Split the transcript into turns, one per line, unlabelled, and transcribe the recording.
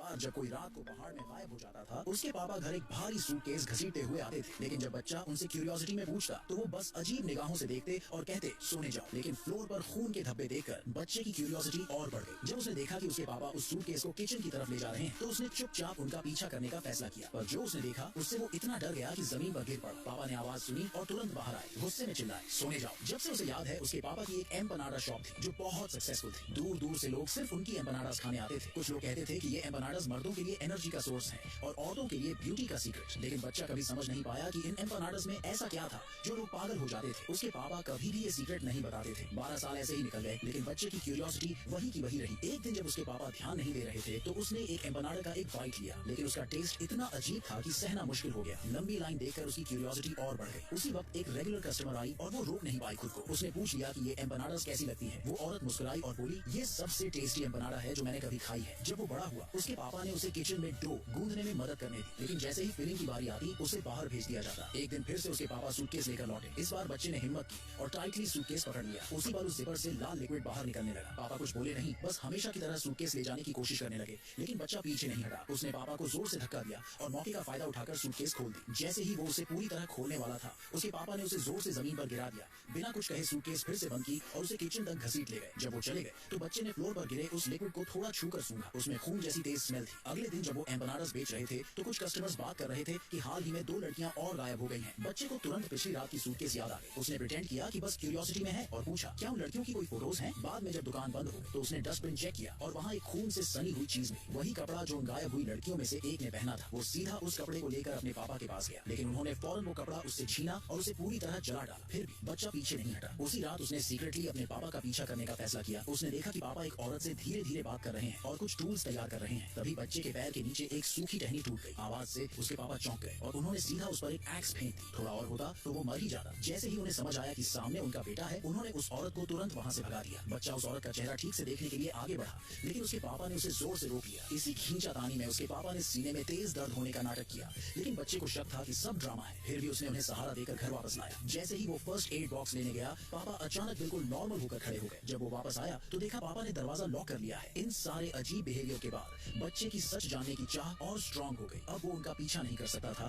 बार जब कोई रात को पहाड़ में गायब हो जाता था, उसके पापा घर एक भारी सूटकेस घसीटते हुए आते थे। लेकिन जब बच्चा उनसे क्यूरियोसिटी में पूछता तो वो बस अजीब निगाहों से देखते और कहते सोने जाओ। लेकिन फ्लोर पर खून के धब्बे देखकर बच्चे की क्यूरियोसिटी और बढ़ गई। जब उसने देखा कि उसके पापा उस सूटकेस को किचन की तरफ ले जा रहे हैं तो उसने चुपचाप उनका पीछा करने का फैसला किया। पर जो उसने देखा उससे वो इतना डर गया कि जमीन पर गिर पड़ा। पापा ने आवाज सुनी और तुरंत बाहर आए, गुस्से में चिल्लाए सोने जाओ। जब से उसे याद है उसके पापा की एक एम्पनाडा शॉप थी जो बहुत सक्सेसफुल थी। दूर दूर से लोग सिर्फ उनकी एम्पनाडास खाने आते थे। कुछ लोग कहते थे कि ये एम्पनाडास मर्दों के लिए एनर्जी का सोर्स है और औरतों के लिए ब्यूटी का सीक्रेट। लेकिन बच्चा कभी समझ नहीं पाया कि इन एम्पनाडास में ऐसा क्या था जो लोग पागल हो जाते थे। उसके पापा कभी भी ये सीक्रेट नहीं बताते थे। 12 साल ऐसे ही निकल गए लेकिन बच्चे की क्यूरियोसिटी वही की वही रही। एक दिन जब उसके पापा ध्यान नहीं दे रहे थे तो उसने एक एम्पनाडा का एक बाइट लिया, लेकिन उसका टेस्ट इतना अजीब था कि सहना मुश्किल हो गया। लंबी लाइन देखकर उसकी क्यूरियोसिटी और बढ़ गई। उसी वक्त एक रेगुलर कस्टमर आई और वो रोक नहीं पाई खुद को। उसने पूछ लिया कि ये एम्पनाडास कैसी लगती है। वो औरत मुस्कुराई और बोली ये सबसे टेस्टी एम्पनाडा है जो मैंने कभी खाई है। जब वो बड़ा हुआ उसके पापा ने उसे किचन में डो गूंदने में मदद करने दी, लेकिन जैसे ही फिलिंग की बारी आती उसे बाहर भेज दिया जाता। एक दिन फिर से उसके पापा सूटकेस लेकर लौटे। इस बार बच्चे ने हिम्मत की और टाइटली सूटकेस पकड़ लिया। उसी बार उस जिपर से लाल लिक्विड बाहर निकलने लगा। पापा कुछ बोले नहीं, बस हमेशा की तरह सूटकेस ले जाने की कोशिश करने लगे, लेकिन बच्चा पीछे नहीं हटा। उसने पापा को जोर से धक्का दिया और मौके का फायदा उठाकर सूटकेस खोल दी। जैसे ही वो उसे पूरी तरह खोलने वाला था उसके पापा ने उसे जोर से जमीन पर गिरा दिया। बिना कुछ कहे सूटकेस फिर से बंद की और उसे किचन तक घसीट ले गए। जब वो चले गए तो बच्चे ने फ्लोर पर गिरे उस लिक्विड को थोड़ा छूकर सूंघा। उसमें खून जैसी तेज स्मेल थी। अगले दिन जब वो एम्पनाडास बेच रहे थे तो कुछ कस्टमर्स बात कर रहे थे कि हाल ही में 2 लड़कियां और गायब हो गई हैं। बच्चे को तुरंत पिछली रात की सूटकेस याद आ गई। उसने प्रिटेंड किया कि बस क्यूरियोसिटी में है और पूछा क्या उन लड़कियों की कोई फोटोज हैं। बाद में जब दुकान बंद हो गई तो उसने डस्टबिन चेक किया और वहाँ एक खून से सनी हुई चीज मिली। वही कपड़ा जो उन गायब हुई लड़कियों में से एक ने पहना था। वो सीधा उस कपड़े को लेकर अपने पापा के पास गया, लेकिन उन्होंने फौरन वो कपड़ा उससे छीना और उसे पूरी तरह जला डाला। फिर भी बच्चा पीछे नहीं हटा। उसी रात उसने सीक्रेटली अपने पापा का पीछा करने का फैसला किया। उसने देखा कि पापा एक औरत से धीरे धीरे बात कर रहे हैं और कुछ टूल्स तैयार कर रहे हैं। तभी बच्चे के पैर के नीचे एक सूखी टहनी टूट गई। आवाज से उसके पापा चौंक गए और उन्होंने सीधा उस पर एक एक्स फेंक दी। थोड़ा और होता तो वो मर ही जाता। जैसे ही उन्हें समझ आया कि सामने उनका बेटा है, उन्होंने उस औरत को तुरंत वहाँ से भगा दिया। बच्चा उस औरत का चेहरा ठीक से देखने के लिए आगे बढ़ा, लेकिन उसके पापा ने उसे जोर से रोक लिया। इसी खींचातानी में उसके पापा ने सीने में तेज दर्द होने का नाटक किया, लेकिन बच्चे को शक था कि सब ड्रामा है। फिर भी उसने उन्हें सहारा देकर घर वापस लाया। जैसे ही वो फर्स्ट एड बॉक्स लेने गया, पापा अचानक बिल्कुल नॉर्मल होकर खड़े हो गए। जब वो वापस आया तो देखा पापा ने दरवाजा लॉक कर लिया है। इन सारे अजीब बिहेवियर के बाद बच्चे की सच जानने की चाह और स्ट्रांग हो गई। अब वो उनका पीछा नहीं कर सकता था।